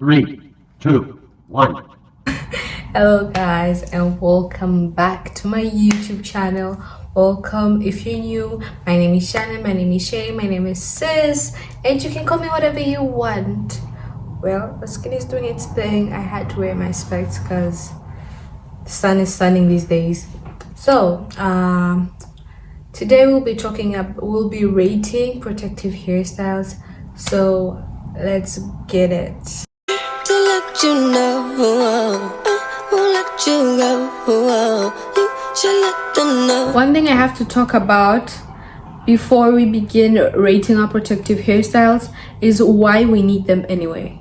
3, 2, 1. Hello guys, and welcome back to my YouTube channel. Welcome if you're new. My name is Shannon, my name is Shay, my name is Sis, and you can call me whatever you want. Well, the skin is doing its thing. I had to wear my specs because the sun is stunning these days. So today we'll be rating protective hairstyles. So let's get it. To let you know, won't let you go. You should let them know. One thing I have to talk about before we begin rating our protective hairstyles is why we need them anyway.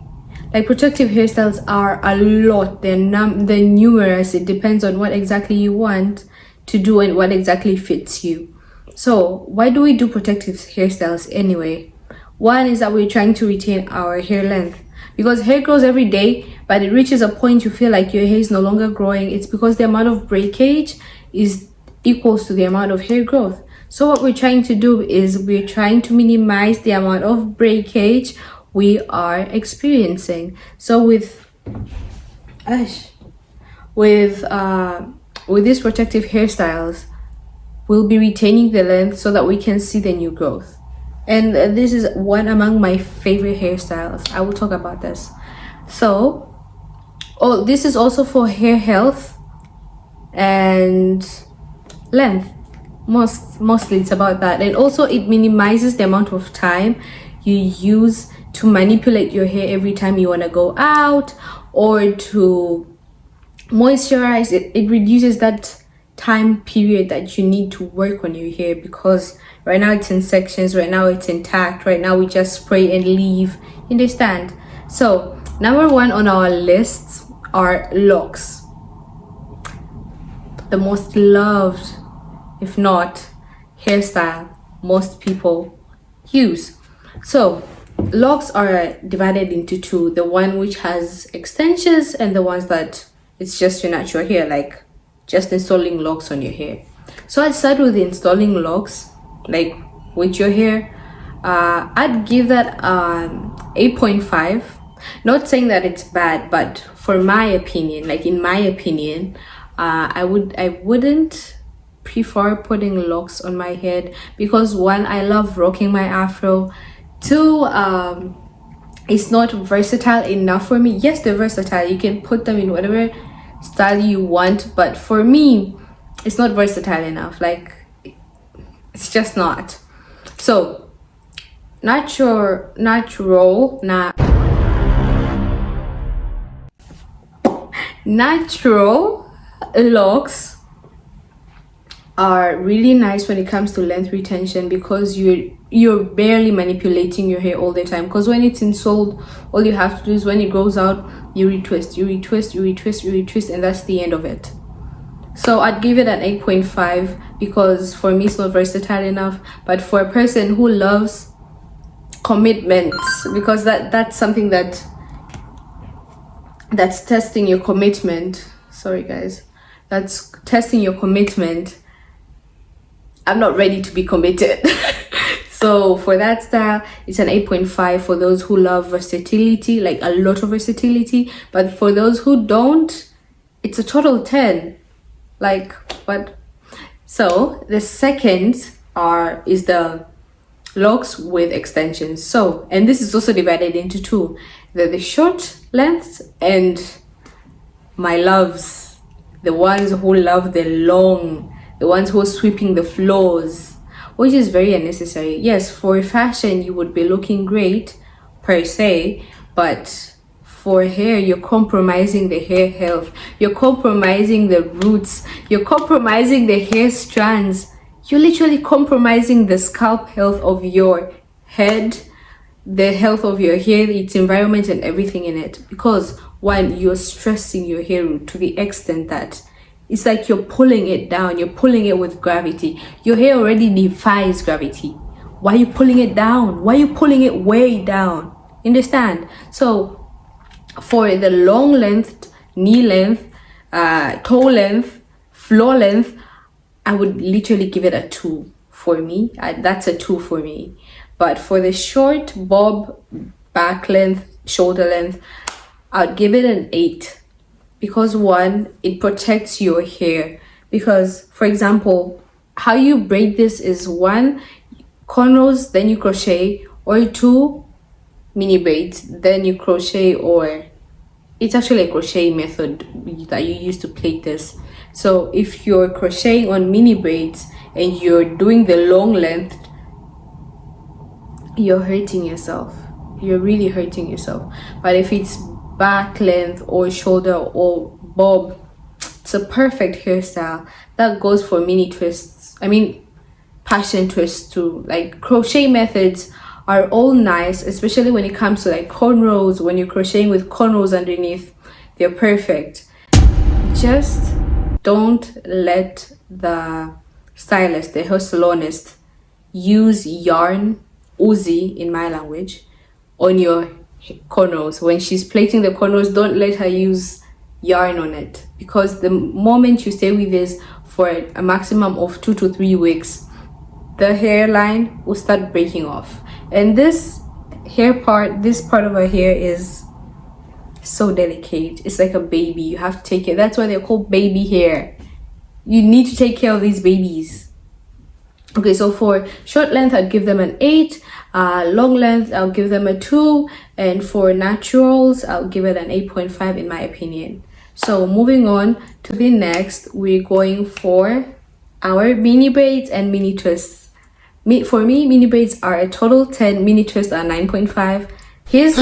Like, protective hairstyles are a lot. They're numerous. It depends on what exactly you want to do and what exactly fits you. So why do we do protective hairstyles anyway? One is that we're trying to retain our hair length, because hair grows every day, but it reaches a point you feel like your hair is no longer growing. It's because the amount of breakage is equals to the amount of hair growth. So what we're trying to do is we're trying to minimize the amount of breakage we are experiencing. So with these protective hairstyles, we'll be retaining the length so that we can see the new growth. And this is one among my favorite hairstyles. I will talk about this. So, this is also for hair health and length. Mostly it's about that. And also it minimizes the amount of time you use to manipulate your hair every time you want to go out or to moisturize. It reduces that time period that you need to work on your hair, because right now it's in sections, right now it's intact, right now we just spray and leave. Understand? So number one on our lists are locks, the most loved, if not, hairstyle most people use. So locks are divided into two: the one which has extensions and the ones that it's just your natural hair, like just installing locks on your hair. So I'd start with installing locks, like with your hair. I'd give that 8.5. Not saying that it's bad, but for my opinion, like in my opinion, I wouldn't prefer putting locks on my head, because one, I love rocking my afro. Two, it's not versatile enough for me. Yes, they're versatile, you can put them in whatever style you want, but for me it's not versatile enough. Like, it's just not. So natural locks are really nice when it comes to length retention, because you're barely manipulating your hair all the time. Because when it's installed, all you have to do is when it grows out, you retwist, and that's the end of it. So I'd give it an 8.5 because for me it's not versatile enough. But for a person who loves commitment, because that's something that's testing your commitment. Sorry guys, that's testing your commitment. I'm not ready to be committed. So for that style, it's an 8.5 for those who love versatility, like a lot of versatility. But for those who don't, it's a total 10. Like, what? So the second is the locks with extensions. So, and this is also divided into two: the short lengths and my loves, the ones who love the long, the ones who are sweeping the floors, which is very unnecessary. Yes, for fashion you would be looking great per se, but for hair, you're compromising the hair health, you're compromising the roots, you're compromising the hair strands, you're literally compromising the scalp health of your head, the health of your hair, its environment and everything in it. Because one, you're stressing your hair root to the extent that it's like you're pulling it down, you're pulling it with gravity. Your hair already defies gravity. Why are you pulling it down? Why are you pulling it way down? Understand? So for the long length, knee length, toe length, floor length, I would literally give it a 2 for me. That's a 2 for me. But for the short bob, back length, shoulder length, I'd give it an 8 because one, it protects your hair. Because, for example, how you braid this is 1, cornrows, then you crochet, or 2, mini braids, then you crochet, or it's actually a crochet method that you use to plait this. So if you're crocheting on mini braids and you're doing the long length, you're hurting yourself. You're really hurting yourself. But if it's back length or shoulder or bob, it's a perfect hairstyle. That goes for mini twists. I mean, passion twists too. Like, crochet methods are all nice, especially when it comes to like cornrows. When you're crocheting with cornrows underneath, they're perfect. Just don't let the stylist, the hair salonist, use yarn, Uzi in my language, on your cornrows. When she's plaiting the cornrows, don't let her use yarn on it, because the moment you stay with this for a maximum of 2 to 3 weeks, the hairline will start breaking off. And this part of her hair is so delicate. It's like a baby. You have to take it. That's why they're called baby hair. You need to take care of these babies. Okay, so for short length, I'd give them an 8. Long length, I'll give them a 2. And for naturals, I'll give it an 8.5 in my opinion. So moving on to the next, we're going for our mini braids and mini twists. For me, mini braids are a total 10, mini twists are 9.5. Here's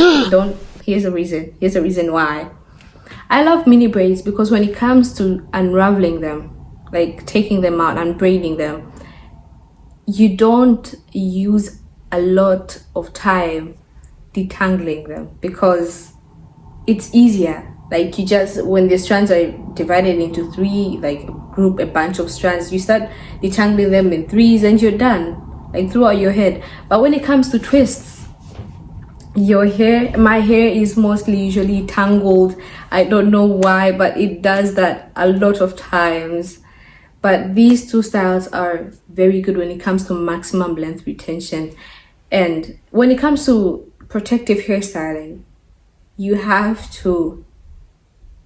a reason why. I love mini braids because when it comes to unraveling them, like taking them out and braiding them, you don't use a lot of time detangling them because it's easier. Like, you just, when the strands are divided into 3, like group a bunch of strands, you start detangling them in 3s and you're done, like throughout your head. But when it comes to twists, my hair is mostly usually tangled. I don't know why, but it does that a lot of times. But these two styles are very good when it comes to maximum length retention. And when it comes to protective hairstyling, you have to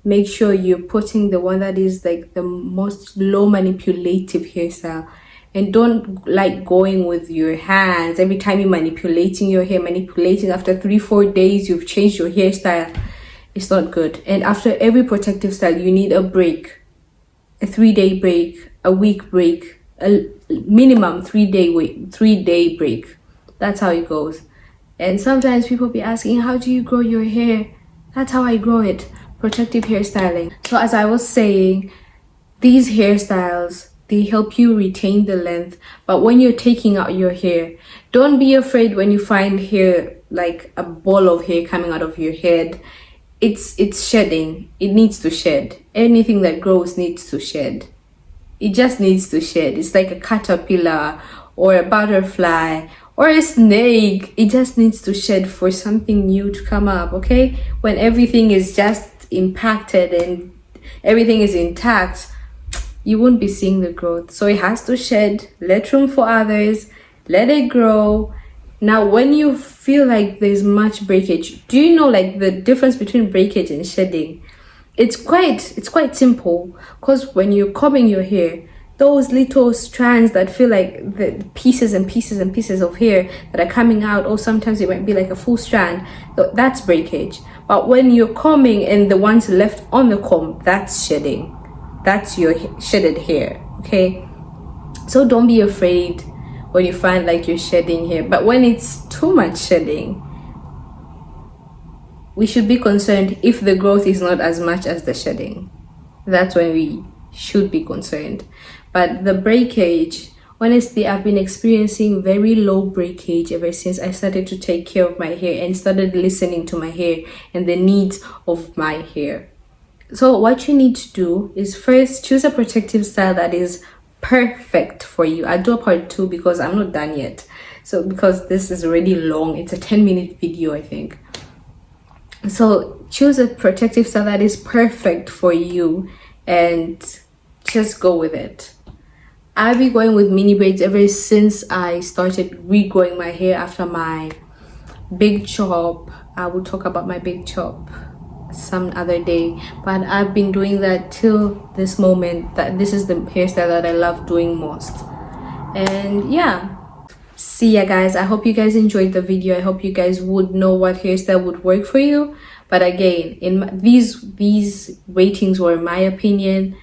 make sure you're putting the one that is like the most low manipulative hairstyle. And don't like going with your hands every time you're manipulating your hair, after 3-4 days you've changed your hairstyle. It's not good. And after every protective style, you need a break. A 3-day break, a week break, a minimum 3-day break. That's how it goes. And sometimes people be asking, how do you grow your hair? That's how I grow it. Protective hairstyling. So as I was saying, these hairstyles, they help you retain the length. But when you're taking out your hair, don't be afraid when you find hair, like a ball of hair coming out of your head. It's shedding. It needs to shed. Anything that grows needs to shed. It just needs to shed. It's like a caterpillar or a butterfly or a snake. It just needs to shed for something new to come up, okay? When everything is just impacted and everything is intact, you won't be seeing the growth. So it has to shed. Let room for others. Let it grow. Now, when you feel like there's much breakage, do you know like the difference between breakage and shedding? It's quite simple, because when you're combing your hair, those little strands that feel like the pieces and pieces and pieces of hair that are coming out, or sometimes it might be like a full strand, that's breakage. But when you're combing and the ones left on the comb, that's shedding. That's your shedded hair, okay? So don't be afraid when you find like you're shedding hair. But when it's too much shedding, we should be concerned if the growth is not as much as the shedding. That's when we should be concerned. But the breakage, honestly, I've been experiencing very low breakage ever since I started to take care of my hair and started listening to my hair and the needs of my hair. So what you need to do is first choose a protective style that is perfect for you. I'll do a part 2 because I'm not done yet. So because this is already long, it's a 10-minute video, I think. So choose a protective style that is perfect for you and just go with it. I've been going with mini braids ever since I started regrowing my hair after my big chop. I will talk about my big chop some other day, but I've been doing that till this moment, that this is the hairstyle that I love doing most. And yeah, see ya guys. I hope you guys enjoyed the video. I hope you guys would know what hairstyle would work for you. But again, these ratings were my opinion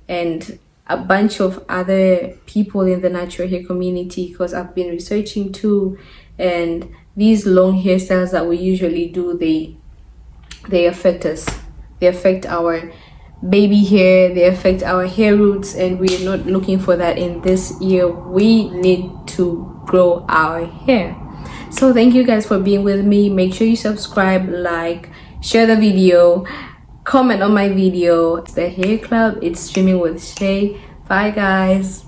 and a bunch of other people in the natural hair community, because I've been researching too. And these long hairstyles that we usually do, they affect us. They affect our baby hair, they affect our hair roots, and we're not looking for that in this year. We need to grow our hair. So thank you guys for being with me. Make sure you subscribe, like, share the video, comment on my video. It's the Hair Club. It's Streaming with Shay. Bye guys.